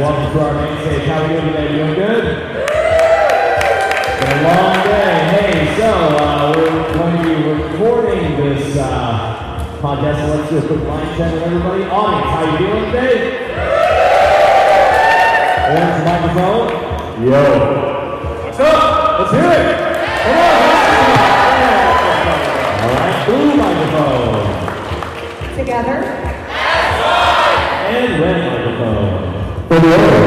welcome to our main stage. How are we doing today? Doing good? It's been a long day. Hey, so we're going to be recording this podcast, so let's do a quick line check with everybody. Audience, how you doing today? Orange microphone. Yo. What's up? Let's hear it. Come on. All right, blue microphone. Together. And red microphone. For the order.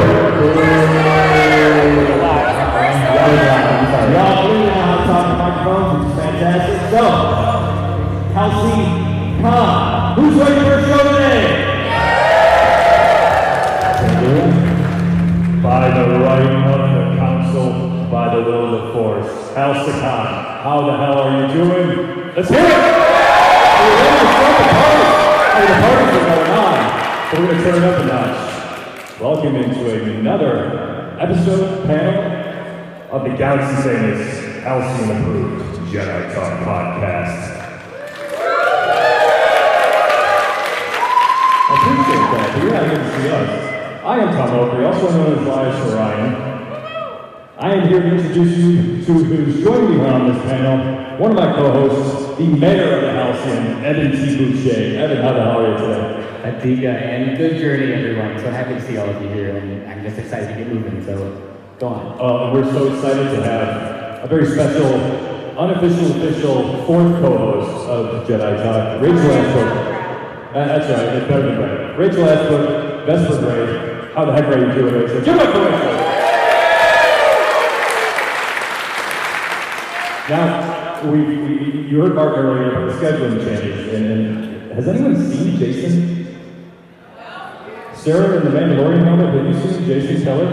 Y'all clean out how to talk to microphones, which is fantastic. So, HALCY-CON. Who's ready for a show today? By the right of the council, by the will of the force. HALCY-CON. How the hell are you doing? Let's hear it! We're ready to start the party. The parties are going on, so we're going to turn it up a notch. Welcome into another episode panel of the Galaxy famous Halcyon approved Jedi Talk podcast. I appreciate that, but you're not here to see us. I am Tom Oakley, also known as Elias Orion. I am here to introduce you to who's joining me on this panel, one of my co-hosts, the mayor of the Halcyon, Evan T. Boucher. Evan, how the hell are you today? Adika, and good journey, everyone. So happy to see all of you here, and I'm just excited to get moving, so go on. We're so excited to have a very special, unofficial, official fourth co-host of Jedi Talk, Rachel Ashbrook. That's right, it's better than better. Rachel Ashbrook, Vesper Gray. How the heck are you doing, Rachel? Give it up for Rachel! Now, you heard Mark earlier about the scheduling changes, and has anyone seen Jason? Sarah in the Mandalorian helmet, have you seen Jason Keller?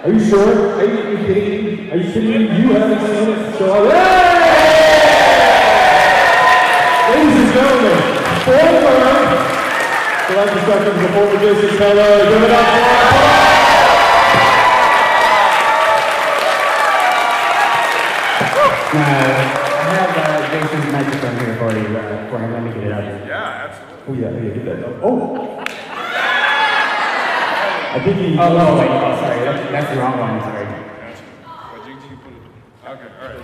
Are you sure? Are you kidding me? Are you kidding me? You haven't seen it? So, ladies and gentlemen, former Galactic Starcruiser, former Jason Keller, give it up for I have Jason's microphone here for you, for him. Let me get it out here. Yeah, absolutely. Oh, yeah, get that. Oh! I think he... Oh, wait, sorry, that's the wrong one, sorry. Okay, all right.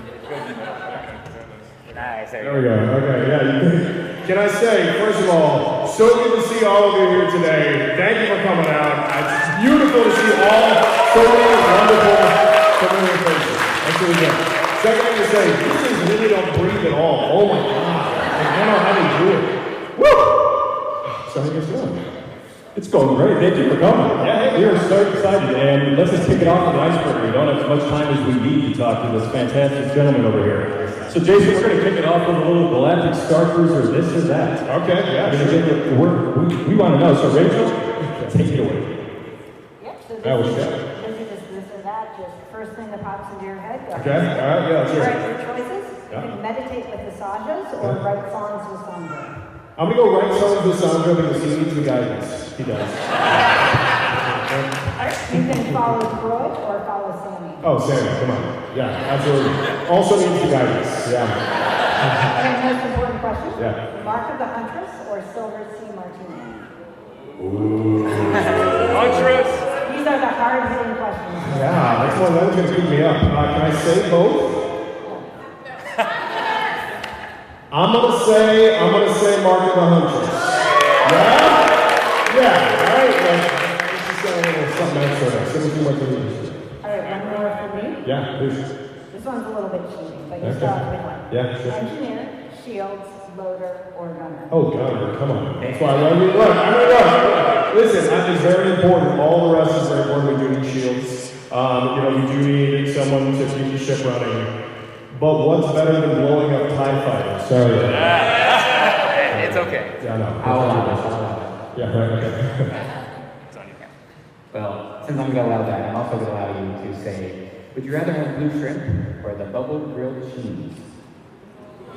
Nice, There we go. Okay, yeah. Can I say, first of all, so good to see all of you here today. Thank you for coming out. It's beautiful to see all so many wonderful familiar faces. That's really good. Second thing to say, these things really don't breathe at all. Oh my God. I don't know how they do it. Woo! So how you guys doing? It's going great. Thank you for coming. Yeah, we are so excited, and let's just kick it off with an icebreaker. We don't have as much time as we need to talk to this fantastic gentleman over here. So, Jason, we're going to kick it off with a little Galactic Starcruiser, this or that. Okay, yeah. We want to know. So, Rachel, take it away. Yep, so That was this good. is just this or that, just first thing that pops into your head. Go. Okay, all right, yeah, let's hear Write it. your choices. Yeah. You can meditate with the Sajas or write songs with Sandra. I'm going to go write songs with Sandra because he needs the guidance. He does. You can follow Troy or follow Sammy. Oh, Sammy, come on. Yeah, absolutely. Also needs the guidance. Yeah. And most important question. Yeah. Mark of the Huntress or Silver Sea Martini? Ooh. Huntress! These are the hard-hitting questions. Yeah, that's one that was going to keep me up. Can I say both? I'm gonna say Mark of the Huntress. Yeah? Yeah, all right. Let's just get a little something extra there. Give me too much of these. All right, one more for me. Yeah, please. This one's a little bit cheating, but you Okay. still have to pick one. Yeah, sure. Engineer, shields, loader, or gunner. Oh, God, come on. That's why I love you. Look. Listen, that is very important. All the rest is very important. We do need shields. You do need someone to keep the ship running. But what's better than blowing up TIE fighters? Sorry. It's okay. Yeah, I know. I'll allow it. Yeah, right, okay. It's on you. Well, since I'm going to allow that, I'm also going to allow you to say, would you rather have blue shrimp or the bubble grilled cheese?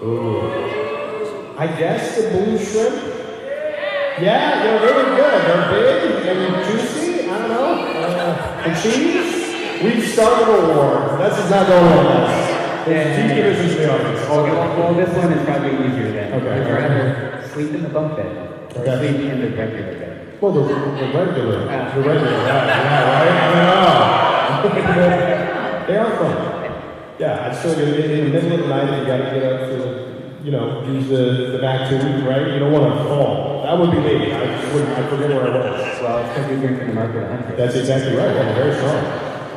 Ooh. I guess the blue shrimp. Yeah, they're really good. They're big and juicy. I don't know. The cheese? We've started a war. This is not going well. There's two divisions in the audience. Okay, well, this one is probably easier then. Okay. Would you rather sleep in the bunk bed or Okay. sleep in the regular bed? Well, the regular, yeah, right? I don't know. They are fun. Yeah, I'd still get in the middle of the night, you gotta get up to, use the back tube, right? You don't want to fall. That would be me. I forget where I was. Well, it's because you're drinking the market 100. That's exactly right. I'm very strong.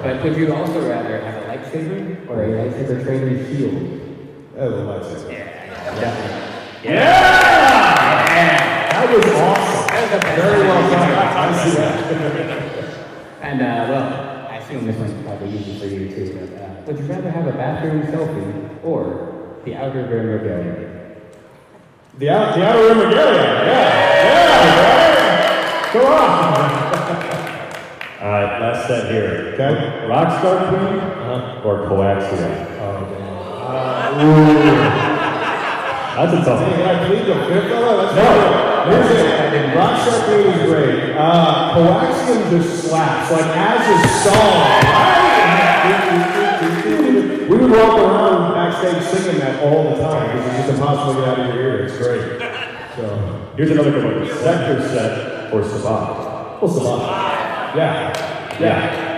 But would you also rather have a lightsaber or a lightsaber training shield? Oh, the lightsaber. Yeah, definitely. Yeah! That was awesome. That was the best. Very well done. I see that. And, well, I assume this one's probably easy for you too, but would you rather have a bathroom selfie or the outer rim regalia? The outer rim regalia. Yeah. Come on. All right, last set here. Okay. Rock Starcruiser or coaxium? That's a tough one. Did I plead the fifth? No. Here's it. Rock Starcruiser is great. Coaxium just slaps. Like as a song. We would walk around backstage singing that all the time because it's just impossible to get out of your ear. It's great. So Here's another good one. Sector set or Savant? well, Savant. Yeah.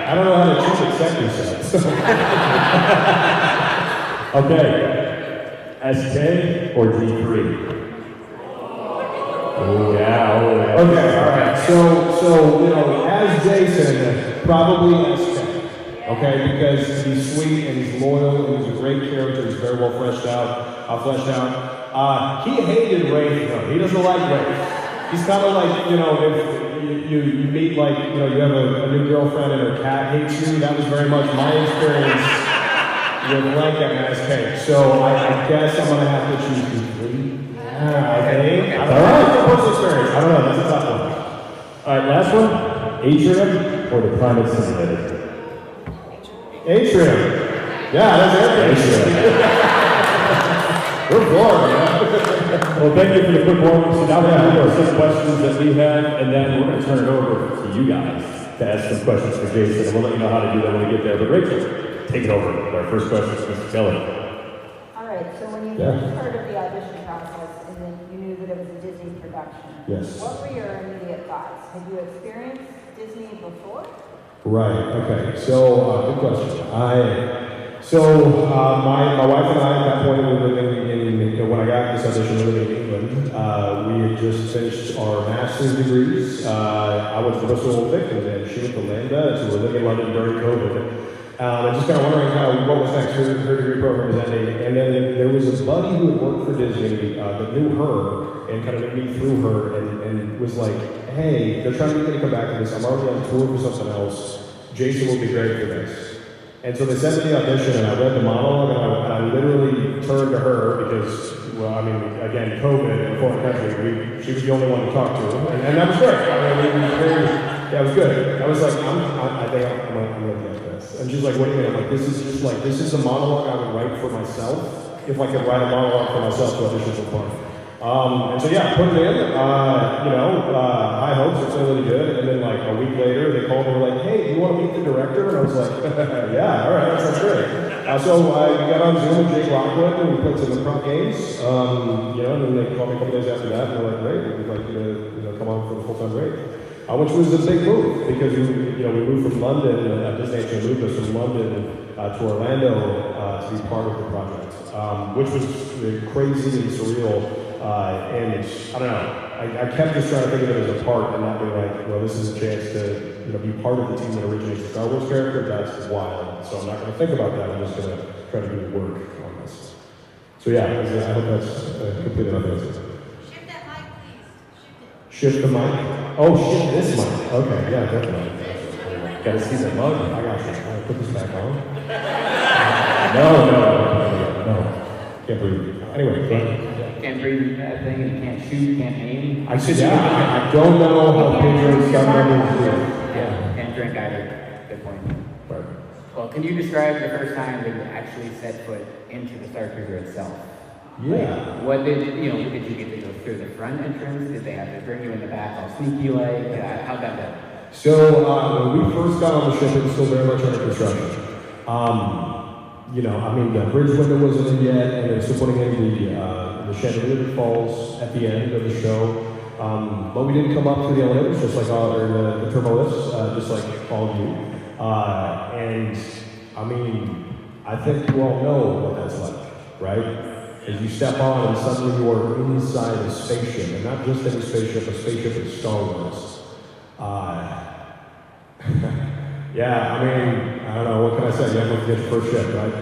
I don't know how to change sector sets. Okay. SK or D3? Oh yeah. Okay, all right. So as Jason, probably SK. Okay, because he's sweet and he's loyal and he's a great character. He's very well fleshed out. He hated Wraith though. He doesn't like Wraith. He's kind of like if you meet you have a new girlfriend and her cat hates you. That was very much my experience with Blanket and SK. So I guess I'm gonna have to choose D3. I think. All right, personal experience. I don't know. That's a tough one. All right, last one. Atrium or the Climate Simulator? Atrium. Yeah, that's Atrium. We're bored, man. Well, thank you for the quick warm-up. So now we're going to do our 6 questions that we have, and then we're going to turn it over to you guys to ask some questions for Jason, and we'll let you know how to do that when we get there. But Rachel, take it over with our first question, Mr. Keller. All right, so when you Yeah. first started the audition process and then you knew that it was a Disney production, Yes. what were your immediate thoughts? Had you experienced Disney before? Right. Okay. So, good question. My wife and I at that point we were living in when I got this audition, we were living in England. We had just finished our master's degrees. I went to Bristol Vic and she went to Lambda, so we were living in London during COVID. And just kind of wondering what was next. Her degree program was ending, and then there was a buddy who had worked for Disney that knew her and kind of knew me through her, and was like, "Hey, they're trying to get me to come back to this. I'm already on tour for something else. Jason will be great for this." And so they sent me the audition, and I read the monologue, and I literally turned to her because, well, I mean, again, COVID in a foreign country, she was the only one to talk to, and that was great. I mean, it was good. I was like, I think I'm gonna get this. And she's like, what do you mean? I'm like, this is a monologue I would write for myself if I could write a monologue for myself to audition for fun. And so yeah, put it in, high hopes, it's really good, and then like a week later, they called and were like, hey, do you want to meet the director? And I was like, yeah, all right, that sounds great. So I got on Zoom with Jake Lockwood, and we played some improv games, and then they called me a couple days after that, and they're like, great, we'd like you to come on for the full-time rate. Which was a big move, because we moved from London, Disney actually moved us from London to Orlando to be part of the project, which was crazy and surreal. And I don't know, I kept just trying to think of it as a part and not being like, well, this is a chance to be part of the team that originates the Star Wars character. That's wild. So I'm not going to think about that. I'm just going to try to do the work on this. So yeah, I hope that's a complete enough answer. Shift that mic, please. Shift the mic? Oh, shift this mic. Okay, yeah, definitely. Got to see the mug. I got you. Can I put this back on? No. Can't breathe. Anyway, Can't breathe that thing, and you can't shoot, can't aim. I don't know how Pedro's government is doing. Yeah, can't drink either. Good point. Right. Well, can you describe the first time that you actually set foot into the Starcruiser itself? Yeah. What did you get to go through the front entrance? Did they have to bring you in the back all sneaky like? How'd that go? So when we first got on the ship, it was still very much under construction. The bridge window wasn't in yet, and they're still putting in the chandelier that falls at the end of the show. But we didn't come up through the elevators, just like the turbo lifts, just like all of you. And I mean, I think you all know what that's like, right? As you step on and suddenly you are inside a spaceship, and not just any spaceship, a spaceship in Star Wars. Yeah, I mean, I don't know, what can I say? You have to get your first ship, right?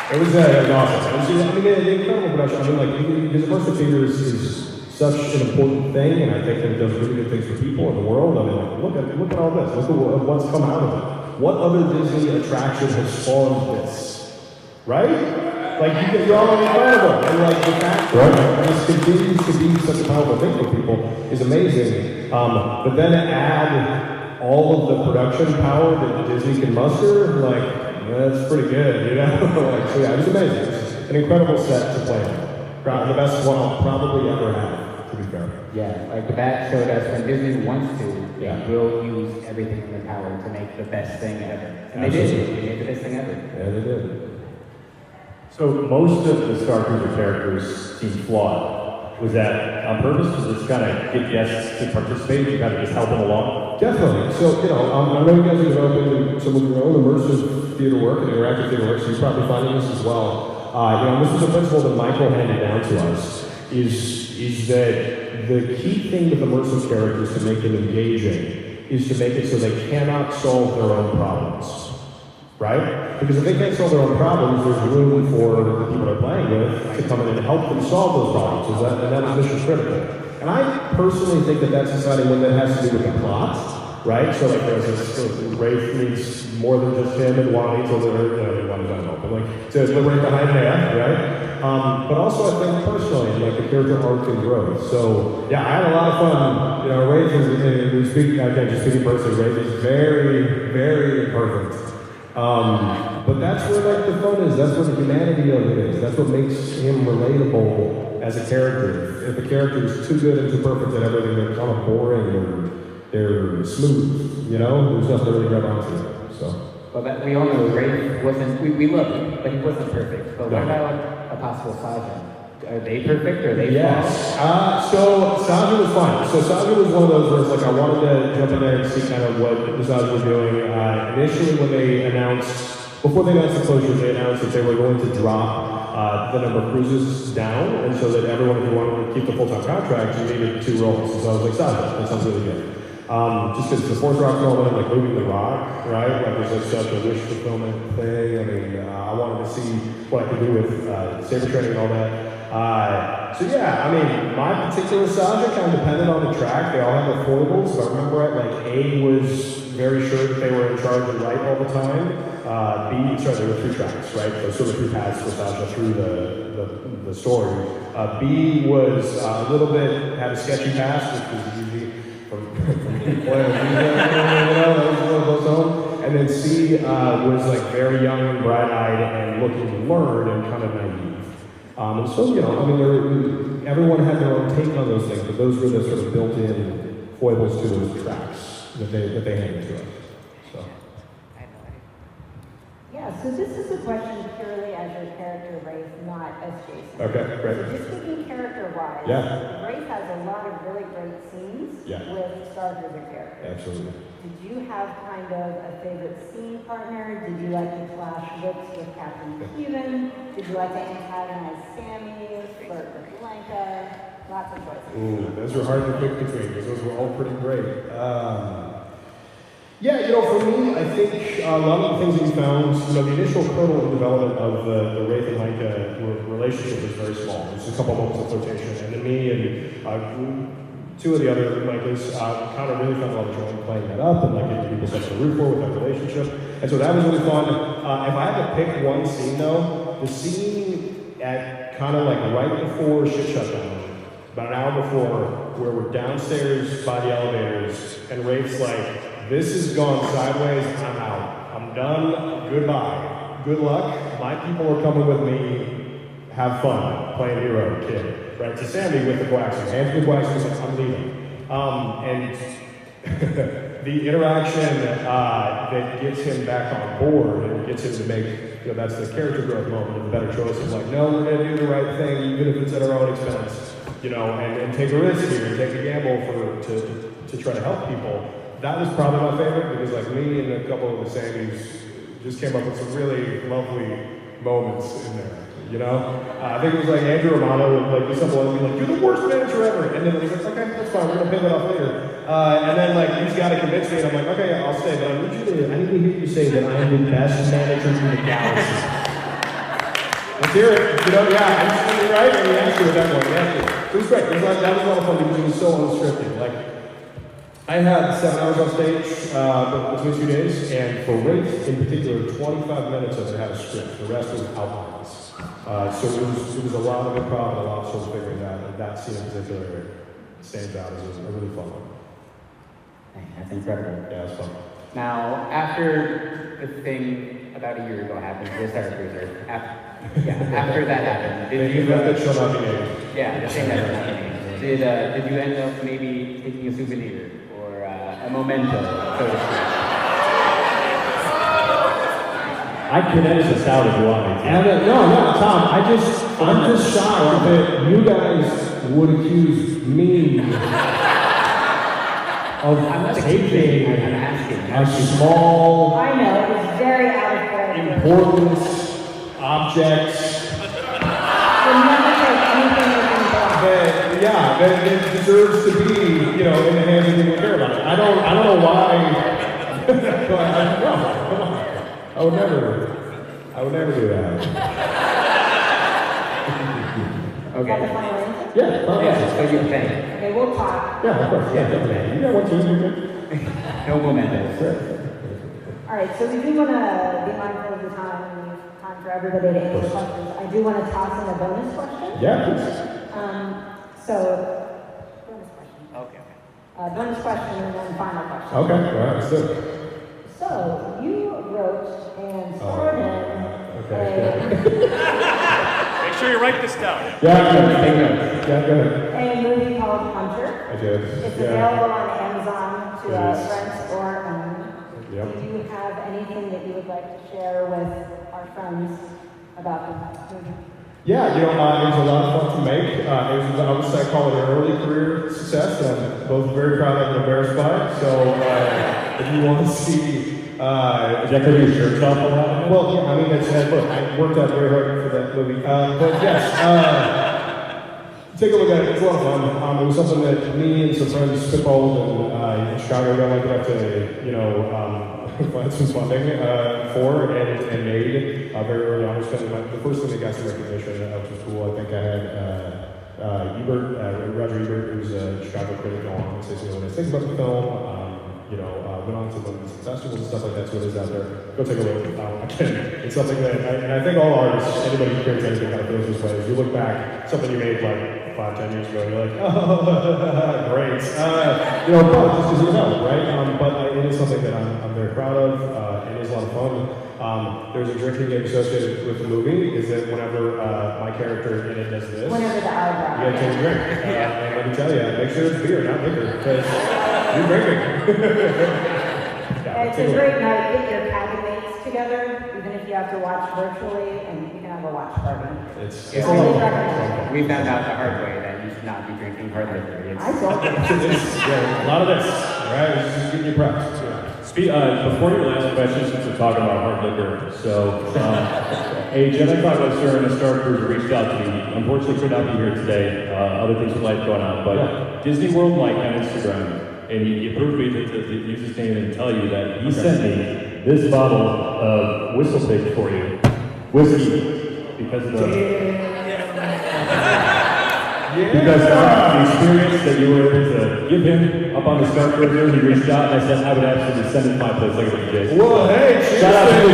It was awesome. I mean, the incredible production. I mean, like, because immersive theater is such an important thing, and I think that it does really good things for people in the world. I mean, like, look at all this. Look at what's come out of it. What other Disney attraction has spawned this? Right? Like, you're already incredible. And, like, the fact that this continues to be such a powerful thing for people is amazing. But then to add all of the production power that Disney can muster, like, that's pretty good, you know? Like, so yeah, it was amazing. It was an incredible set to play on. The best one I'll probably ever have, to be fair. Yeah, like that showed us when Disney wants to, they will use everything in their power to make the best thing ever. And they did. They made the best thing ever. Yeah, they did. So most of the Starcruiser characters seem flawed. Was that on purpose to just kind of get guests to participate and kind of just help them along? Definitely. So, you know, I know you guys are developing some of your own immersive theater work and interactive theater work, so you're probably finding this as well. You know, this is a principle that Michael handed down to us, is that the key thing with immersive characters to make them engaging is to make it so they cannot solve their own problems. Right? Because if they can't solve their own problems, there's room for the people they're playing with to come in and help them solve those problems. And that is mission critical. And I personally think that that's deciding when that has to do with the plot, right? So like there's this Rafe needs more than just him and Wally to liberate the Hydra, right? But also I think personally, like the character arc and growth. So yeah, I had a lot of fun. You know, Rafe is speaking personally, Rafe is very, very imperfect. But that's where like the fun is, that's where the humanity of it is, that's what makes him relatable as a character. If a character is too good and too perfect at everything, they're kind of boring or they're smooth, you know? There's nothing to really grab onto. So. Well, we all know Ray wasn't, we love him, but he wasn't perfect. But what about a possible Saja? Are they perfect or are they flawed? So Saja was fine. So Saja was one of those where it's like I wanted to jump in there and see kind of what the Saja was doing. Initially when they before they announced the closure, they announced that they were going to drop the number of cruises down, and so that everyone who wanted to keep the full-time contract, you needed 2 roles. And so I was like, Saja, that sounds really good. Just because the Force Rock moment, like moving the rock, right? Like there's like such a wish fulfillment thing. I mean, I wanted to see what I could do with saber training and all that. So yeah, I mean, my particular Saja kind of depended on the track. They all have their foibles, but I remember like A was very sure that they were in charge and right all the time. There were 3 tracks, right? So sort of 3 paths for Saja through the story. B was a little bit, had a sketchy past, which was easy from and then C was like very young and bright-eyed and looking to learn and kind of naive. And so, you know, I mean, everyone had their own take on those things, but those were the sort of built-in foibles to those tracks that they handed to us. So. Yeah, so this is a question purely as your character, Rafe, not as Jason. Okay, great. So just thinking character-wise, Rafe has a lot of really great scenes with Starcruiser characters. Absolutely. Did you have kind of a favorite scene partner? Did you like to flash whips with Captain Cuban? Did you like to antagonize Sammy, flirt with Blanca? Lots of choices. Ooh, those were hard to pick between because those were all pretty great. Yeah, you know, for me, I think a lot of the things that you found, you know, the initial kernel and development of the Rafe and Micah relationship was very small. There's a couple moments of flirtation, and then me and 2 of the other Micahs kind of really found a lot of joy playing that up and like getting people set to root for with that relationship. And so that was really fun. If I had to pick one scene though, the scene at kind of like right before shit shut down, about an hour before, where we're downstairs by the elevators, and Rafe's like, this has gone sideways, I'm out. I'm done, goodbye. Good luck, my people are coming with me, have fun, playing hero, kid. Right, to Sammy with the Quaxers, hands with the Quaxers, like, I'm leaving. And the interaction that gets him back on board and gets him to make, that's the character growth moment, the better choice of like, no, we're going to do the right thing, even if it's at our own expense, and take a risk here and take a gamble to try to help people. That was probably my favorite because like me and a couple of the Sammys just came up with some really lovely moments in there. I think it was like Andrew Romano would like do something and be like, "You're the worst manager ever," and then he's like, "Okay, that's fine. We're gonna pay that off later." And then like he's got to convince me, and I'm like, "Okay, yeah, I'll stay." But I need to hear you say that I am the best manager in the galaxy. Let's hear it. Yeah, I'm just right. And he asked you at that point. It was great. That was a lot of fun because it was so unscripted. Like I had 7 hours on stage between 2 days, and for Wraith in particular, 25 minutes of it had a script. The rest was outlines. So it was a lot of improv and a lot of sort of figuring out, and that scene in particular stands out as a really fun one. That's incredible. Yeah, it was fun. Now, after the thing about a year ago happened to the Starcruiser, after that happened, did you... that shall not be named. Yeah, the thing that shall not be named. Did you end up maybe taking a souvenir or a memento, so to speak? I can edit this out if you want me to. No, Tom, I'm just shocked that you guys would accuse me of taking a small, I know, it was very out of character. important object You'll never take anything within the that deserves to be, in the hands of people who care about it. I don't know why. Come on. I would never do that. Okay. Is that the final answer? Yeah, So you think? Okay, we'll talk. Yeah, of course. Yeah, definitely. You got one too, you're good. No mementos. All right, so we do want to be mindful of the time and leave time for everybody to answer questions. I do want to toss in a bonus question. Yeah, please. Bonus question. Okay. Bonus question and then final question. Okay, all right, let's do it. So, you wrote and starred Make sure you write this down. Yeah, go ahead. a movie called Hunter. I did. It's available on Amazon to It is. rent or own. Yep. Do you have anything that you would like to share with our friends about the movie? Yeah, it was a lot of fun to make. I would say I call it an early career success, and I'm both very proud of and embarrassed by it. So, if you want to see, Is that because your shirt's off a lot? well, yeah, I mean, look, I worked out very hard for that movie. But yes, take a look at it. It's a lot of fun. It was something that me and some friends spitballed in Chicago. We got lucky enough to, find some funding for and made very early on. The first thing that got some recognition, which was cool. I think I had Roger Ebert, who's a Chicago critic, go on and say some really nice things about the film. Went on to one of these festivals and stuff like that, so it is out there. Go take a look. Again, it's something that, and I think all artists, anybody who creates anything kind of feels this way. If you look back, something you made like 5-10 years ago, you're like, oh, great. But just because right? But it is something that I'm very proud of. It is a lot of fun. There's a drinking game associated with the movie, is that whenever my character in it does this, Whenever the eyebrow. you gotta take a drink. And let me tell you, make sure it's beer, not liquor, because you're drinking. It's a great night. Get your cabin mates together, even if you have to watch virtually, and you can have a watch party. It's I a really lot of fun. recommend it. We found out the hard way that you should not be drinking hard liquor. I told you. A lot of this, all right? It's just getting you prepped. Before your last question, since we're talking about hard liquor, so a Jedi Talk listener and a Starcruiser reached out to me. Unfortunately, could not be here today. Other things with life going on, but Disney World Mike on Instagram, and he approved me to use his name and tell you that he sent me this bottle of Whistle Pig for you, whiskey, because of the. Because the experience that you were able to give him up on the Starcruiser, he reached out and I said I would absolutely send it to my place. Look at you, Jason. Well, hey, cheers. Shout out to you.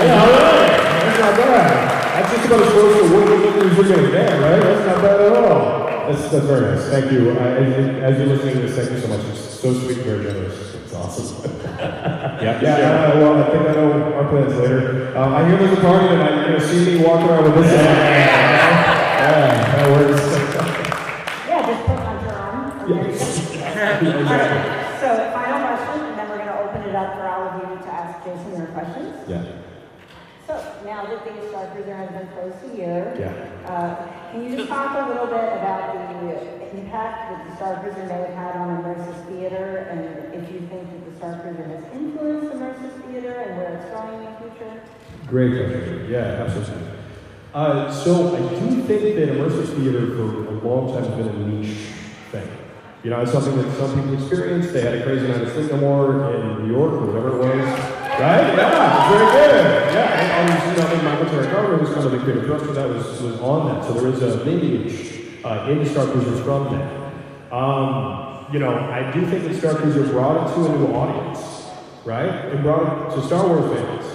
Yeah, all right. That's not bad. That's just about as close to what liquors you're going to get, right? That's not bad at all. That's very nice. Thank you. As you're listening to this, thank you so much. It's so sweet and very generous. It's awesome. Well, I think I know our plans later. I hear there's a party tonight. You're going to see me walking around with this. Yeah, that works. Yeah, just put Hunter on. Yes. All right. So all of you to ask Jason your questions. Yeah. So, now that the Starcruiser has been closed a year, Yeah. can you just talk a little bit about the impact that the Starcruiser may have had on immersive theater, and if you think that the Starcruiser has influenced immersive theater and where it's going in the future? Great question. Yeah, absolutely. So I do think that immersive theater for a long time has been a niche thing. You know, it's something that some people experience. They had a crazy night of sleep no more in New York or whatever it was. Right? Yeah, it's very good. Yeah, and you know, I think Michael Terracaro, who's kind of the creative director of that, was on that. So there is a lineage in the Starcruiser from that. You know, I do think that Starcruiser brought it to a new audience, right? It brought it to Star Wars fans,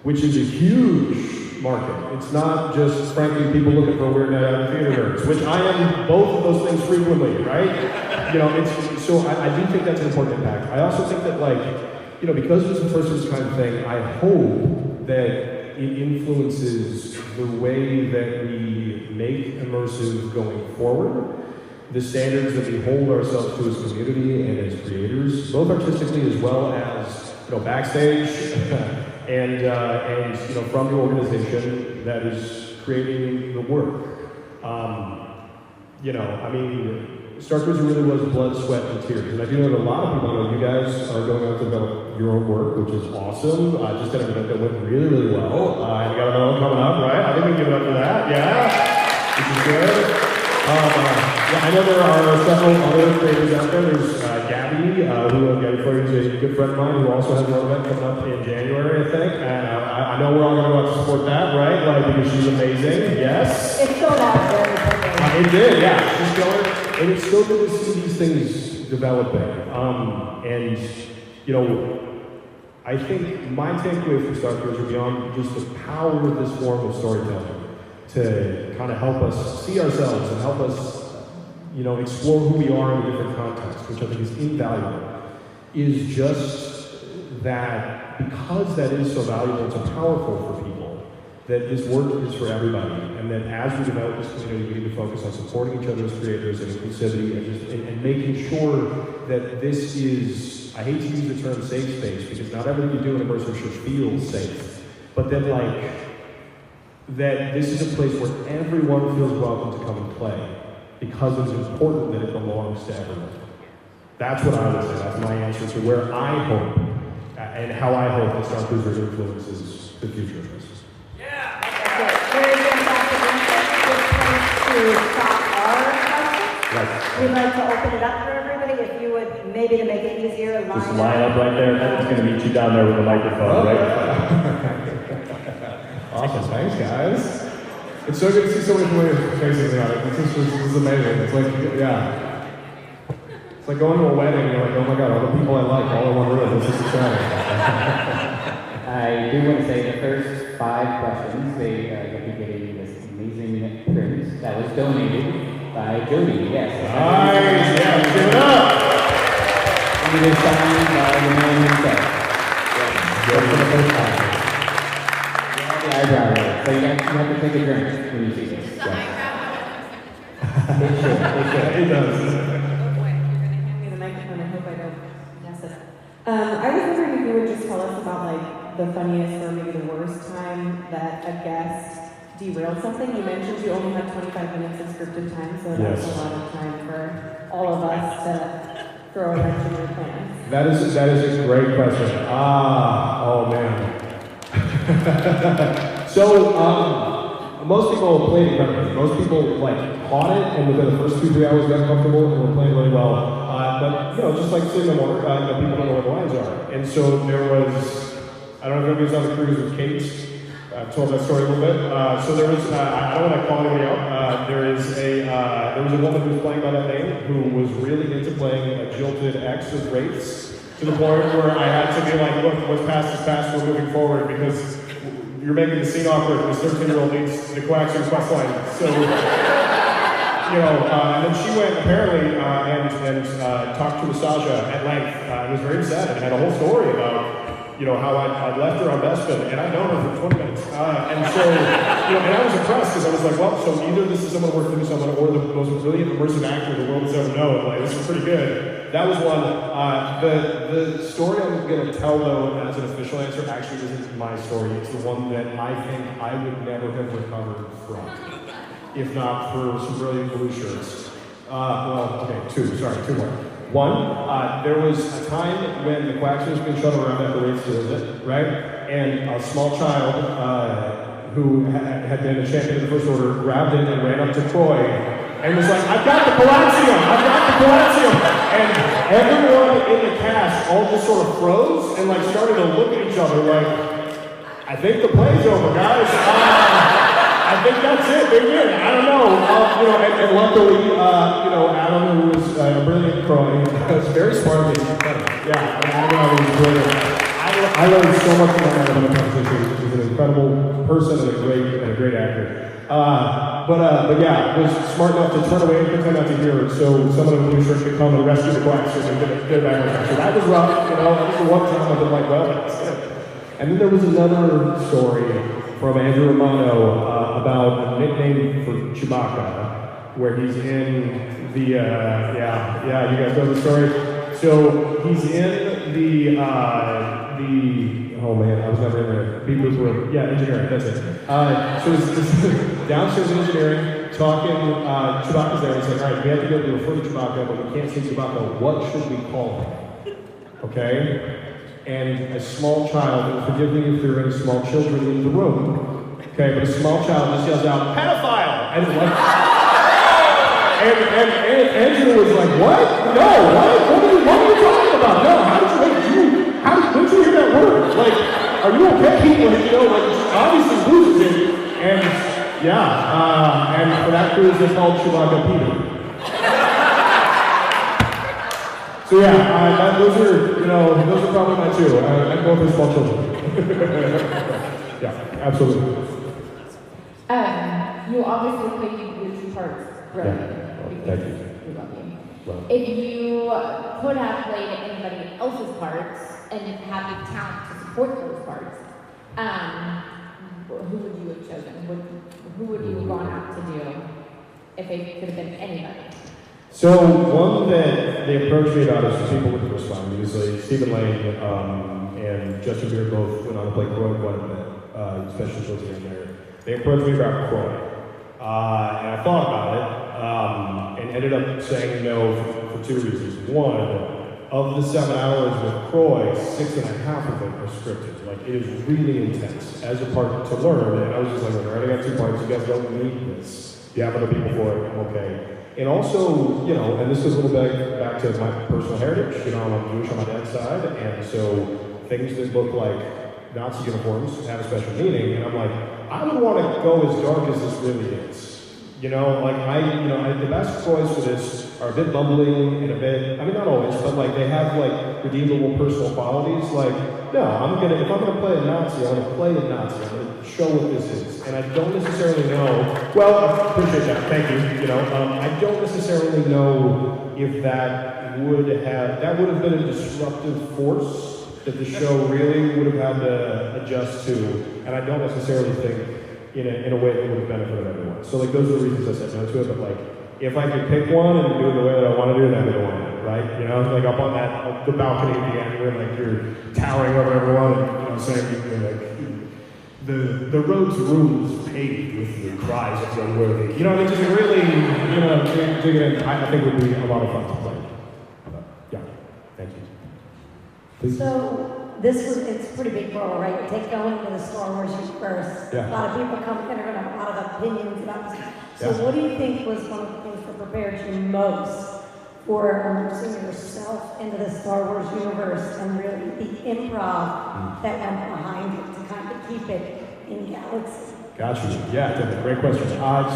which is a huge market. It's not just, frankly, people looking for a weird night out of theater nerds, which I am both of those things frequently, right? You know, it's so I do think that's an important impact. I also think that, like, you know, because it's a first of its kind of thing, I hope that it influences the way that we make immersive going forward, the standards that we hold ourselves to as community and as creators, both artistically as well as, you know, backstage and you know, from the organization that is creating the work. You know, I mean, Starcruiser really was blood, sweat, and tears. And I do know that a lot of people, I know you guys are going out to develop your own work, which is awesome. Just at an event that went really, really well. And you got another one coming up, right? I think we can give it up for that, yeah? Which is good. Yeah, I know there are several other creators out there. There's Gabby, Gabby Flair is a good friend of mine who also has an event coming up in January, I think. And I know we're all going to go out to support that, right? Like, because she's amazing, yes? It's sold out very quickly. It did, yeah. She's going, and it's still good to see these things developing. And, you know, I think my takeaway from Starcruiser, beyond just the power of this form of storytelling, to kind of help us see ourselves and help us, you know, explore who we are in a different context, which I think is invaluable, is just that because that is so valuable and so powerful for people, that this work is for everybody, and that as we develop this community, we need to focus on supporting each other as creators and inclusivity, and making sure that this is, I hate to use the term safe space, because not everything you do in immersive should feel safe, but then, like, that this is a place where everyone feels welcome to come and play, because it is important that it belongs to everyone. That's what I would say. That's my answer to where I hope, and how I hope that Starcruiser influences the future of this. Yeah! Very fantastic answer. Good place to stop our questions. Right. We'd like to open it up for everybody. If you would, maybe to make it easier, Just line up right there. That's going to meet you down there with the microphone, right? Awesome, thanks guys. It's so good to see so many familiar faces on it. This is amazing. It's like, yeah. It's like going to a wedding and you're like, oh my god, all the people I like, all in one room. This is exciting. I do want to say the first 5 questions, you'll be getting this amazing print that was donated by Jody. Yes. Nice, yeah, give it up. And it is signed by the man himself. Yes. For the first time. Eyebrow raise. So you have to take a drink when you see this. Does the eyebrow have a It should. It does. Oh boy, you're gonna Hand me the microphone. I hope I don't mess it up. I was wondering if you would just tell us about like the funniest or maybe the worst time that a guest derailed something. You mentioned you only had 25 minutes of scripted time, so that's a lot of time for all of us to throw a wrench in your plans. That is a great question. Oh man. So, most people played incredibly. Most people like caught it, and within the first 2-3 hours got comfortable and were playing really well. But you know, just like Sleep No More, people don't know what the lines are. And so there was, I don't know if anybody's on the cruise with Kate. I've told that story a little bit. So there was, I don't want to call anybody out. There was a woman who was playing by that name who was really into playing a jilted ex with Wraiths, to the point where I had to be like, look, what's past is past, we're moving forward, because you're making the scene awkward. This 13-year-old needs the coaxium quest line. So, you know, and then she went apparently and talked to Asaja at length. It was very sad and had a whole story about, you know, how I'd left her on Bespin, and I'd known her for 20 minutes. And so, you know, and I was impressed, because I was like, well, so either this is someone working with someone, or the most brilliant immersive actor the world has ever known. Like, this is pretty good. that was one. The story I'm going to tell, though, as an official answer, actually isn't my story. It's the one that I think I would never have recovered from, if not for some brilliant blue shirts. Two more. One, there was a time when the Quacks was being shuttled around after Race visit, right? And a small child who had been a champion of the First Order grabbed in and ran up to Troy and was like, I've got the Palacium! I've got the Palacium! And everyone in the cast all just sort of froze and like started to look at each other like, I think the play's over, guys. I think that's it. They win. I don't know. And luckily, Adam, who was a brilliant Croy, was very smart. Yeah, Adam was brilliant. I learned so much from Adam in the competition. He's an incredible person and a great actor. But yeah, was smart enough to turn away and pretend not to hear it. So someone in a blue shirt could come and rescue the Quacks and get it back on track. So that was rough. That was the one time I've been like, well, that's it. And then there was another story from Andrew Romano about a nickname for Chewbacca, where he's in the, you guys know the story? So he's in oh man, I was never in there. Engineering, that's it. So it's downstairs in engineering, talking, Chewbacca's there, he's like, all right, we have to be able to refer to Chewbacca, but we can't say Chewbacca, what should we call him? Okay? And a small child, and forgive me if there are any small children in the room, okay, but a small child just yells out, pedophile! And Andrew was like, what? No, what? What are you talking about? No, when did you hear that word? Like, are you okay? Obviously loses it. And and for that cruise they called Chewbacca Peter. So those are probably my two. I'm going for small children. Yeah, absolutely. You obviously played your two parts brilliantly. Thank you. We love you. Well, If you could have played anybody else's parts and had the talent to support those parts, who would you have chosen? Who would you have gone out to do if it could have been anybody? so one that they approached me about is people with the respond. Usually Stephen Lane and Justin Beard both went on to play Croy quite a bit, especially towards the end there. They approached me about Croy. And I thought about it, and ended up saying no for two reasons. One, of the 7 hours with Croy, 6.5 of it are scripted. Like, it is really intense as a part to learn. And I was just like, all right, I got 2 parts, you guys don't need this. You have other people for it, I'm okay. And also, and this goes a little bit back to my personal heritage. I'm Jewish on my dad's side, and so things that look like Nazi uniforms have a special meaning. And I'm like, I would want to go as dark as this really is. The best choice for this are a bit bumbling and a bit, not always, but they have redeemable personal qualities. If I'm gonna play a Nazi, I'm gonna play a Nazi. I'm gonna show what this is. And I don't necessarily know, well, I appreciate that, thank you. I don't necessarily know if that would have been a disruptive force that the show really would have had to adjust to. And I don't necessarily think in a way that would have benefited everyone. So those are the reasons I said no to it, but if I could pick one and do it the way that I want to do it, then I would want it, right? Up on the balcony at the end where you're towering over everyone and saying, the road to Rome is paved with the cries of the unworthy. Just really, dig in, I think would be a lot of fun to play. Thank you. Please. So it's a pretty big role, right? You take going to the Star Wars universe. Yeah. A lot of people come in and have a lot of opinions about this. So what do you think was one of the things that prepared you most for immersing yourself into the Star Wars universe and really the improv that went behind it to kind of keep it in Galaxy? Gotcha. Yeah, great question.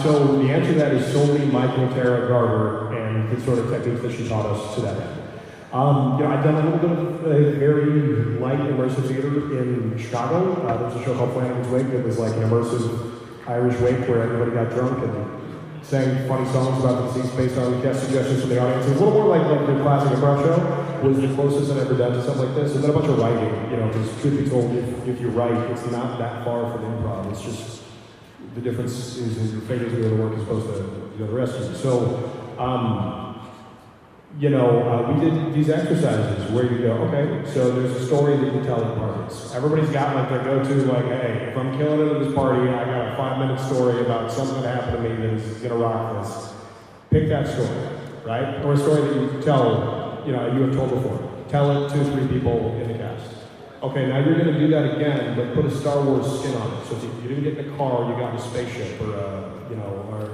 So the answer to that is solely Michael Tara Garber and the sort of techniques that she taught us to that end. I've done a little bit of very light immersive theater in Chicago. There was a show called Flanagan's Wake that was an immersive Irish wake where everybody got drunk and sang funny songs about the deceased based on guest suggestions from the audience. It was a little more like your classic improv show was the closest I've ever done to something like this. And then a bunch of writing, because truth be told, if you write, it's not that far from improv. It's just the difference is your fingers doing the work as opposed to the rest of it. So we did these exercises where you go, okay, so there's a story that you tell at parties. Everybody's got like their go-to, like, hey, if I'm killing it at this party, I got a 5-minute story about something that happened to me that is gonna rock this. Pick that story, right? Or a story that you tell, you have told before. Tell it to 3 people in the cast. Okay, now you're gonna do that again, but put a Star Wars spin on it. So if you didn't get in a car, you got in a spaceship, or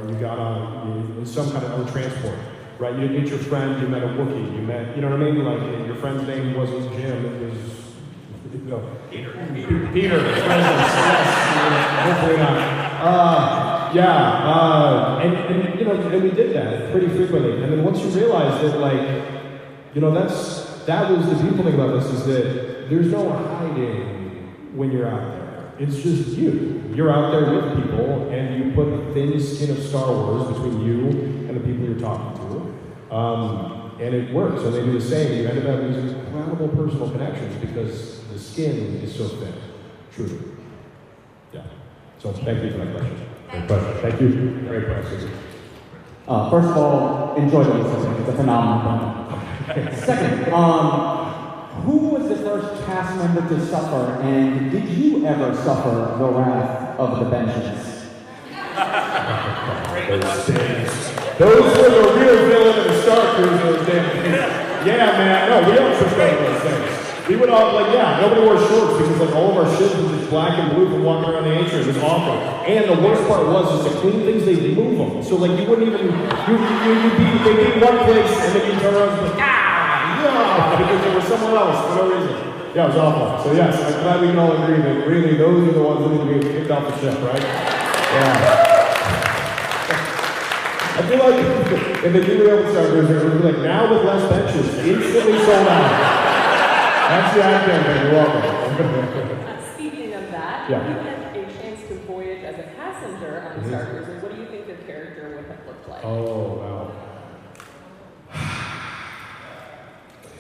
you got in some kind of other transport. Right, you didn't meet your friend, you met a Wookiee, you met, you know what I mean? Like, your friend's name wasn't Jim, it was, Peter. Peter, hopefully not. And we did that pretty frequently. And then once you realize that, that was the beautiful thing about this, is that there's no hiding when you're out there. It's just you. You're out there with people, and you put a thin skin of Star Wars between you and the people you're talking to. And it works, and they do the same. You end up having these incredible personal connections because the skin is so thin. Truly. Yeah. So thank you for that question. Great question. Thank you. Great question. First of all, enjoy the listening. It's a phenomenal film. Second, who was the first cast member to suffer, and did you ever suffer the wrath of the benches? Those were the real villain of the Starcruiser. Yeah, man. No, we don't subscribe to those things. We would all, nobody wore shorts because, all of our shit was just black and blue from walking around the atrium. It was awful. And the worst part was, to clean things, they'd move them. So, you wouldn't even, they'd be in one place, and then you'd turn around and be like, because they were somewhere else for no reason. Yeah, it was awful. So, yes, I'm glad we can all agree that really those are the ones that need to be kicked off the ship, right? Yeah. I feel like in the new real Starcruiser, it was now with less benches, instantly sold out. That's the ad campaign. You're welcome. Speaking of that, Yeah. if you had a chance to voyage as a passenger on the Starcruiser, what do you think the character would have looked like? Oh, wow.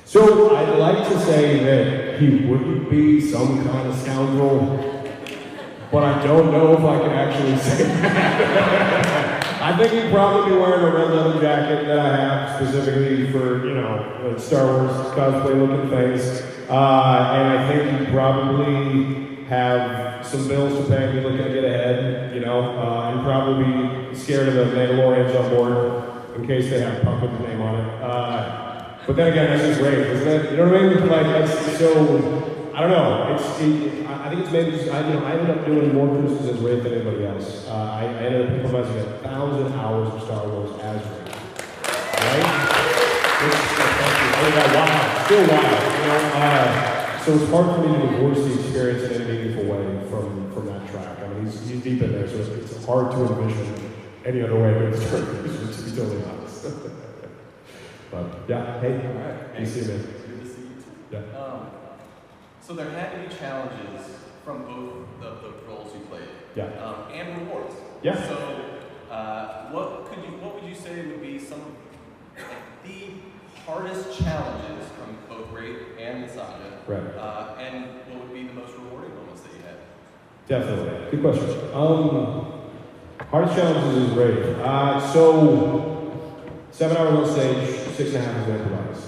So I'd like to say that he wouldn't be some kind of scoundrel, but I don't know if I can actually say that. I think he'd probably be wearing a red leather jacket that I have specifically for, Star Wars cosplay looking things. And I think he'd probably have some bills to pay, be looking to get ahead, and probably be scared of the Mandalorians on board in case they have Puck with the name on it. But then again, that's just great, isn't it? You know what I mean? That's so, I don't know. I think it's maybe just, I ended up doing more cruises as Wraith than anybody else. I ended up improvising 1,000 hours of Star Wars as Wraith. Right? Wild. Still wild, So it's hard for me to divorce the experience in any meaningful way from that track. I mean, he's deep in there, so it's hard to envision any other way but it's to be totally honest. But, yeah, hey. All right. Good to see you, man. Good to see you too. Yeah. So there had to be challenges from both of the roles you played. Yeah. And rewards. Yeah. So what would you say would be some of the hardest challenges from both Wraith and the saga? Right. And what would be the most rewarding moments that you had? Definitely. Good question. Hardest challenges is Wraith. So 7 hours on stage, 6.5 is improvised.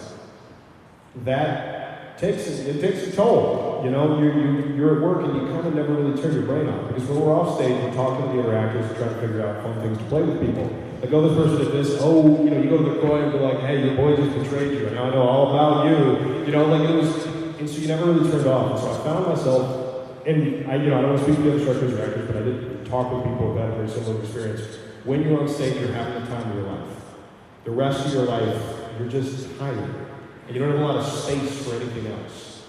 That takes a toll. You're at work and you kind of never really turn your brain off because when we're off stage, we're talking to the interactors and trying to figure out fun things to play with people. Like, this person did this. You go to the coin and be like, hey, your boy just betrayed you, and now I know all about you. It was, and so you never really turned off. And so I found myself, and I don't want to speak to the other Starcruiser actors, but I did talk with people who've had a very similar experience. When you're on stage, you're having the time of your life. The rest of your life, you're just hiding. And you don't have a lot of space for anything else,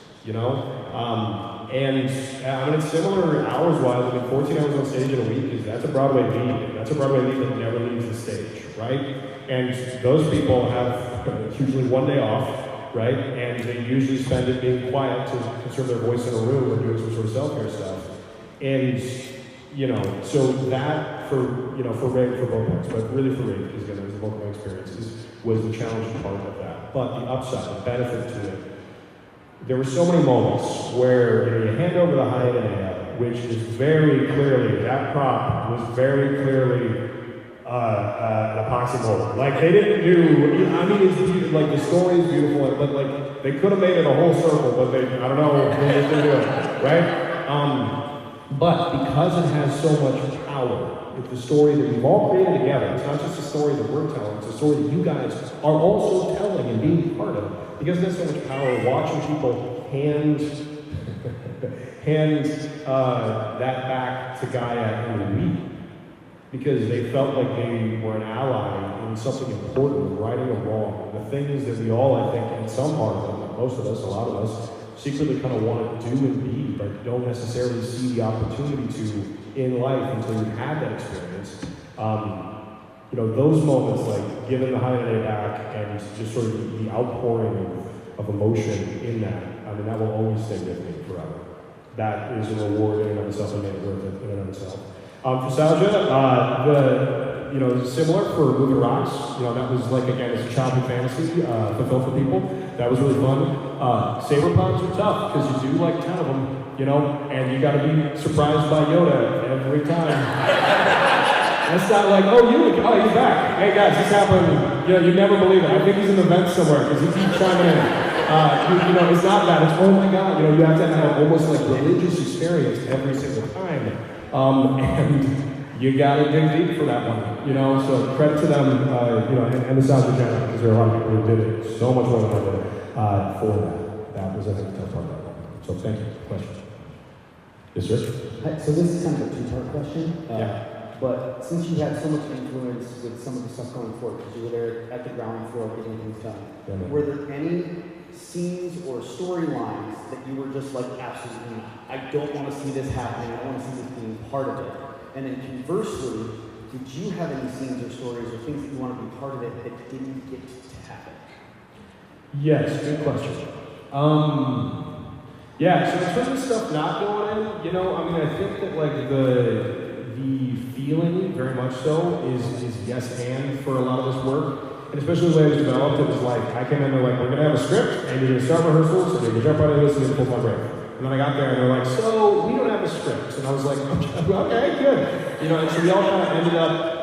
And it's similar hours-wise. 14 hours on stage in a week, that's a Broadway lead. That's a Broadway lead that never leaves the stage, right? And those people have usually one day off, right? And they usually spend it being quiet to conserve their voice in a room or doing some sort of self-care stuff. And, so that for Ray, for both parts, but really for Ray, because again, it was both my experiences, was the challenging part of that. But the upside, the benefit to it, there were so many moments where you hand over the hyena, which is very clearly, that prop was very clearly an epoxy mold. Like they didn't do. I mean, it's beautiful. Like the story is beautiful, but like they could have made it a whole circle, but they. I don't know. They just didn't do it, right? But because it has so much power, it's the story that we've all created together. It's not just a story that we're telling, it's a story that you guys are also telling and being part of. Because it has so much power, watching people hand that back to Gaia and we, because they felt like they were an ally in something important, righting a wrong. The things that we all, I think, in some part of them, most of us, a lot of us, secretly kind of want to do and be, but don't necessarily see the opportunity to in life until you've had that experience. You know, those moments, like giving the holiday back and just sort of the outpouring of emotion in that, I mean, that will always stay with me forever. That is a reward in and of itself and made it worth it in and of itself. For Salja, you know, similar for Moving Rocks, you know, that was like, again, it's a childhood fantasy fulfilled for people. That was really fun. Saber pods are tough because you do like 10 of them, you know, and you got to be surprised by Yoda every time. It's not like, oh, you're back. Hey guys, this happened. You know, you never believe it. I think he's in the vent somewhere because he keeps chiming in. You know, it's not that. It's, oh my God. You know, you have to have almost like religious experience every single time. And you gotta dig deep for that one. You know, so credit to them, you know, and the South of General, because there are a lot of people who did it so much more than I did for that. That was, I think, a tough part of that one. So thank you. Questions? Yes, sir? So this is kind of a two-part question. Yeah. But since you had so much influence with some of the stuff going forward, because you were there at the ground floor getting things done, were there any scenes or storylines that you were just like, absolutely not? I don't want to see this happening. I want to see this being part of it. And then conversely, did you have any scenes or stories or things that you want to be part of it that didn't get to happen? Yes, good question. Yeah, so in terms of stuff not going in, you know, I mean, I think that like the feeling, very much so, is yes and for a lot of this work. And especially the way it was developed, it was like, I came in there like, we're gonna have a script, and you're gonna start rehearsals, and you're gonna jump right into this and then pull my break. And then I got there and they're like, so we don't have a script. And I was like, okay, good. You know, and so we all kind of ended up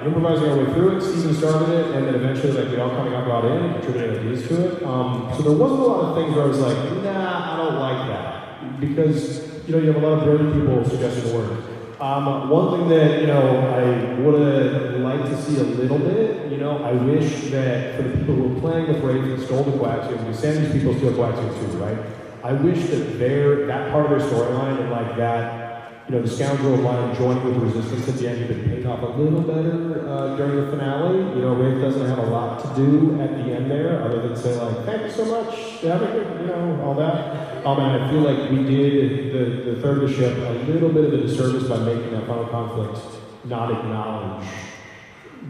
improvising our way through it. Steven started it, and then eventually like we all kind of got brought in and contributed ideas to it. So there wasn't a lot of things where I was like, nah, I don't like that. Because, you know, you have a lot of brilliant people suggesting the work. One thing that, you know, I would have liked to see a little bit, you know, I wish that for the people who were playing with Wraith and stole the coaxiums, because Sandy's people steal coaxiums too, right? I wish that that part of their storyline and like that, you know, the scoundrel line joining with resistance at the end had been paid off a little better during the finale. You know, Wraith doesn't have a lot to do at the end there, other than say like, thank you so much, you know, all that. And I feel like we did the third ship a little bit of a disservice by making that final conflict not acknowledge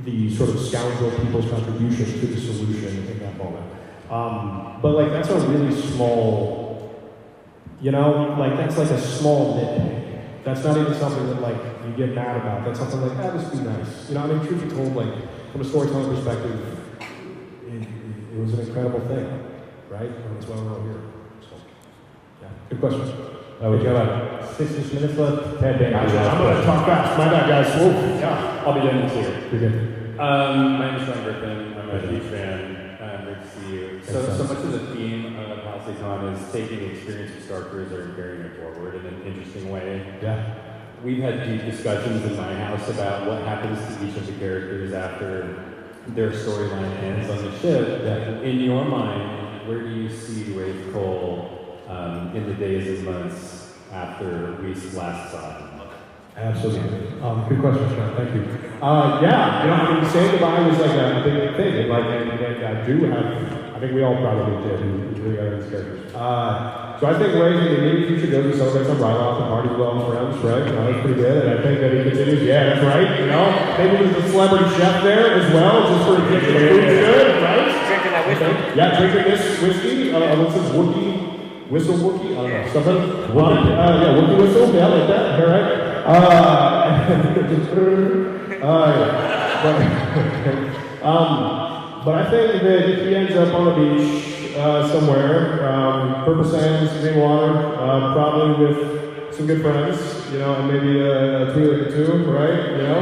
the sort of scoundrel people's contribution to the solution in that moment. But like that's a really small, you know, like that's like a small nitpick. That's not even something that like you get mad about. That's something like, this would be nice. You know, I mean, truth be told, like from a storytelling perspective, it was an incredible thing, right? And that's why we're all here. Good question. We got about 6 minutes left. Ted, I'm going to talk fast. My bad, guys. Yeah, I'll be done in here. You're good. My name is Sean Griffin. I'm a huge fan. Great to see you. So much of the theme of HALCY-CON is taking the experience of Starcruiser and carrying it forward in an interesting way. Yeah. We've had deep discussions in my house about what happens to each of the characters after their storyline ends on the ship. Yeah. In your mind, where do you see Wraith Cole in the days and months after we last saw him? Absolutely. Good question, Sean. Thank you. Yeah, you know, I mean, saying goodbye was like a big thing. And like, and I do have, I think we all probably did, who really are these characters. So I think Ray in the immediate future goes and celebrates on Ryloth and parties with all his friends, right? You know, that's pretty good. And I think that he continues, yeah, that's right. You know, maybe there's a celebrity chef there as well, just for the food's good, right? Drinking that whiskey. Yeah, drinking this whiskey. What's this, Whistle Wookie? I don't know, something. Yeah, Wookie Whistle, yeah, like that, all right. But I think that if he ends up on the beach somewhere, purple sands, green water, probably with some good friends, you know, and maybe a tweet or two, right? You know,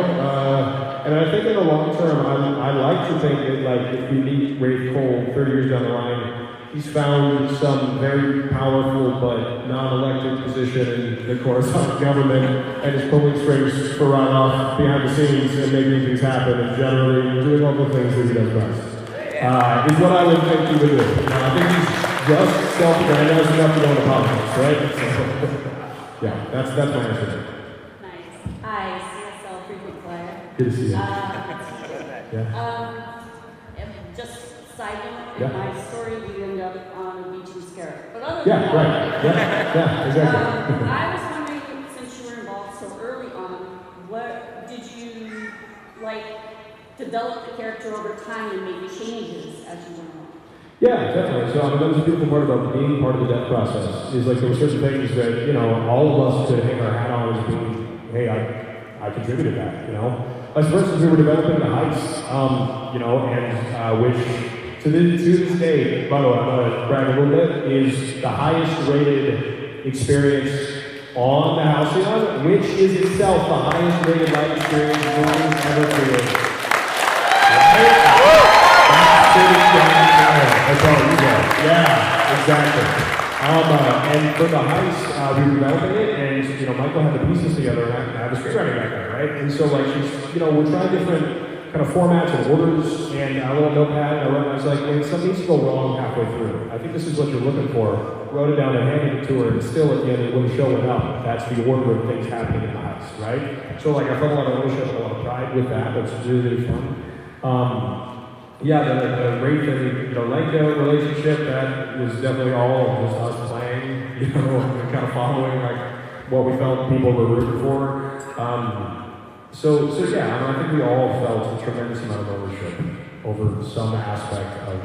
and I think in the long term, I like to think that like if we meet Rafe Cole 30 years down the line, he's found some very powerful but non-elected position in the Coruscant government and is pulling strings for runoff behind the scenes and making things happen and generally doing all the things that he does best. Is what I would think he would do. I think he's just self-aggrandizing enough to go into politics, right? So, yeah, that's my answer. Nice. Hi, CSL frequent flyer. Good to see you. Just side note, Yeah. in my story, we end up on a beach in Scarab. But other Yeah, than right. that, Yeah, exactly. I was wondering, since you were involved so early on, what did you like develop the character over time and make changes as you went on? Yeah, definitely. So that was a beautiful part about being part of the death process. Is like there were certain things that, you know, all of us could hang our hat on as being, hey, I contributed that, you know. As for instance, we were developing the heist, you know, and which to this day, by the way, I'm gonna brag a little bit, is the highest rated experience on the Halcyon, which is itself the highest rated live experience ever created. That's all you got. Yeah, exactly. And for the heist, we were developing it, and you know, Michael had the pieces together, and I have a screenwriting background, right? And so, like, she's, you know, we're trying different kind of formats and orders, and I wrote a notepad, and I was like, wait, something needs to go wrong halfway through. I think this is what you're looking for. Wrote it down and handed it to her, and still at the end, it wouldn't show it up. That's the order of things happening in the heist, right? So, like, I felt a lot of ownership, a lot of pride with that. That's really, really fun. Yeah, the Rafe and the Lenka relationship, that was definitely all just us playing, you know, kind of following like what we felt people were rooting for. So yeah, I think we all felt a tremendous amount of ownership over some aspect of,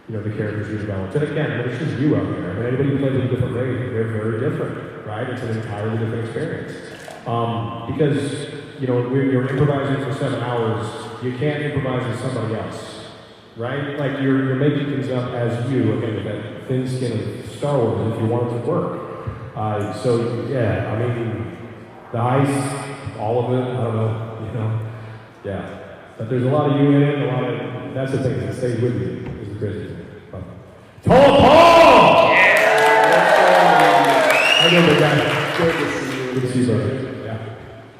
you know, the characters we developed. And again, it's just you out there. I mean, anybody who plays a different Rafe, they're very different, right? It's an entirely different experience. Because, you know, when you're improvising for 7 hours, you can't improvise as somebody else. Right? Like you're making things up as you, again, with that thin skin of Star Wars, if you want it to work. So yeah, I mean, the heist, all of it, I don't know, you know, yeah. But there's a lot of you in it, a lot of, that's the thing, it stays with you, is the crazy thing. Tall Paul! How you doing, guys? Good to see you. Good to see you, brother. Yeah.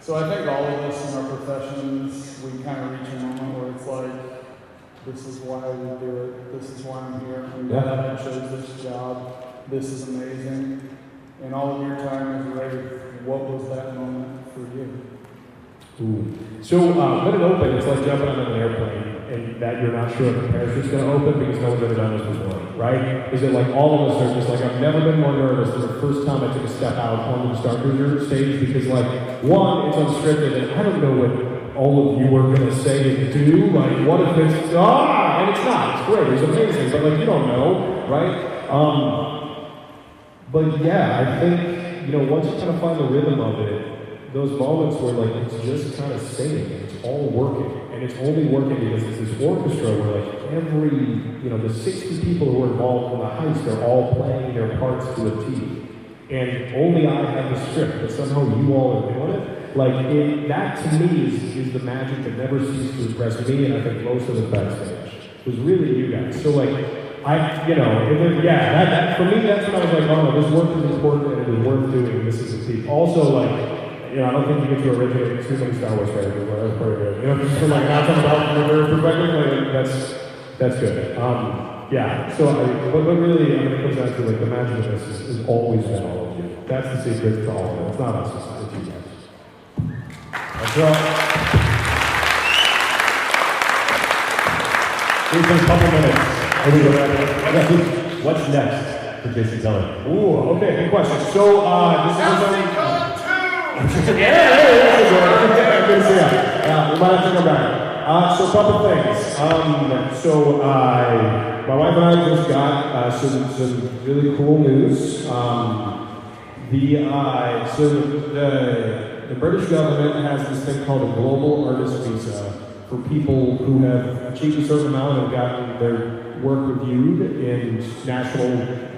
So I think all of us in our professions, we kind of reach a moment where it's like, this is why we do it. This is why I'm here. I'm glad I chose this job. This is amazing. And all of your time as a Rafe, what was that moment for you? Ooh. So when it opens, it's like jumping on an airplane and that you're not sure if the parachute's going to open because no one's ever done this before, right? Is it like all of us are just like, I've never been more nervous than the first time I took a step out onto the Starcruiser stage because like, one, it's unscripted and I don't know what all of you are going to say and do, like, what if it's, and it's not, it's great, it's amazing, but like, you don't know, right? But yeah, I think, you know, once you kind of find the rhythm of it, those moments where like, it's just kind of singing, and it's all working, and it's only working because it's this orchestra where like every, you know, the 60 people who are involved in the heist, they're all playing their parts to a T. And only I have the script, but somehow you all are doing it. Like, that to me is the magic that never ceased to impress me, and I think most of the backstage. It was really you guys. So, like, I, you know, that for me, that's when I was like, oh no, this work is important and it is worth doing. This is a peak. Also, like, you know, I don't think you get to originate too many Star Wars characters, but that's pretty good. You know, just from like not talking about from their perspective, like, that's good. Yeah, so, but really, I mean, it comes down to, like, the magic of this is always been all of you. That's the secret to all of it. It's not us, it's you guys. That's right. We've been a couple minutes. What's next for Jason Keller? Ooh, okay, good question. So, this is good to see you. Yeah, we might have to come back. So a couple things. My wife and I just got some really cool news. The British government has this thing called a global artist visa for people who have achieved a certain amount and have gotten their work reviewed in national,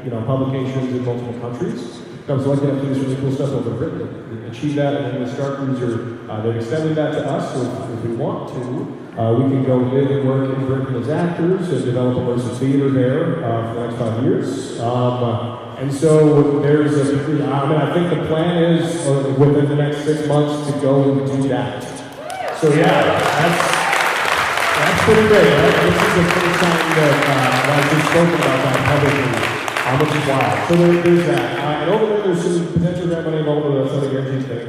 you know, publications in multiple countries. I'm selecting up to this really cool stuff over Britain. Achieve that, and then the Starcruiser, they've extended that to us, so if we want to, we can go live and work in Britain as actors and develop a immersive theater there for the next 5 years. And so there's I think the plan is within the next 6 months to go and do that. So yeah, that's pretty great, right? This is the first time that I've been spoken about that publicly, which is wild. So there's that. And over there, there's some potential grant money involved with that's not a guaranteed thing.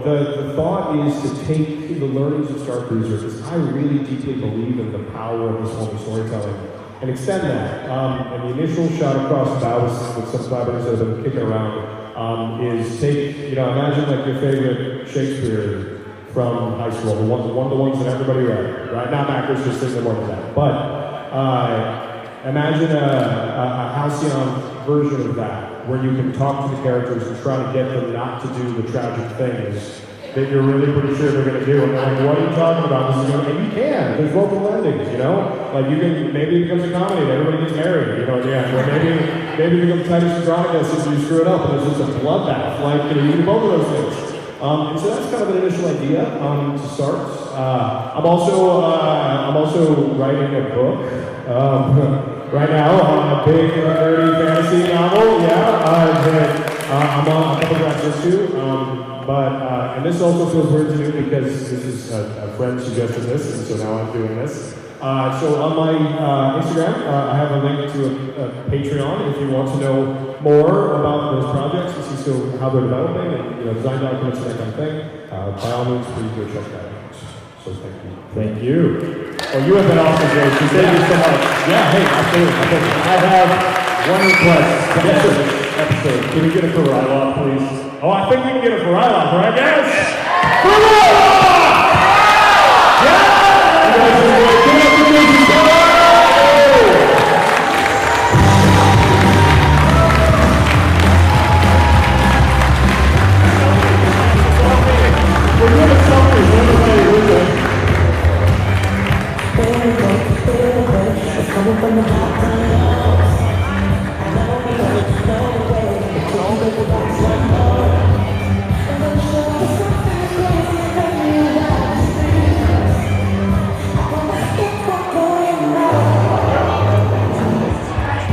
The thought is to take the learnings of Starcruiser, because I really deeply believe in the power of this form of storytelling, and extend that. And the initial shot across the bow with some collaborators that have been kicking around is take, imagine like your favorite Shakespeare from high school, one of the ones that everybody read. Right now, Macros just thinking more than that. But imagine a halcyon version of that, where you can talk to the characters and try to get them not to do the tragic things that you're really pretty sure they're going to do. And they're like, what are you talking about? This is going to, and you can. There's multiple endings, Like you can, maybe it becomes a comedy and everybody gets married, at the end. Or maybe it becomes Titus Andronicus if you screw it up and it's just a bloodbath. You can do both of those things. And so that's kind of an initial idea to start. I'm also writing a book right now on a big nerdy fantasy novel. I'm on a couple grants too. And this also feels weird to do because this is a friend suggested this, and so now I'm doing this. So on my Instagram, I have a link to a Patreon if you want to know more about those projects and see how they're developing and design documents and that kind of thing. By all means, please go check that out. So thank you. Thank you. Well, you have been awesome, Jason. Thank you so much. Yeah, hey, absolutely. I have one request. Episode. Can we get a Farrell, please? Oh, I think we can get a Farrell, right, guys? Farrell! Yeah! You guys are great. Give it up for Jason Keller! We're doing something. Everybody, we're good. It's coming from the hot times.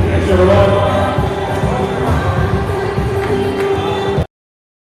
Thanks, everyone.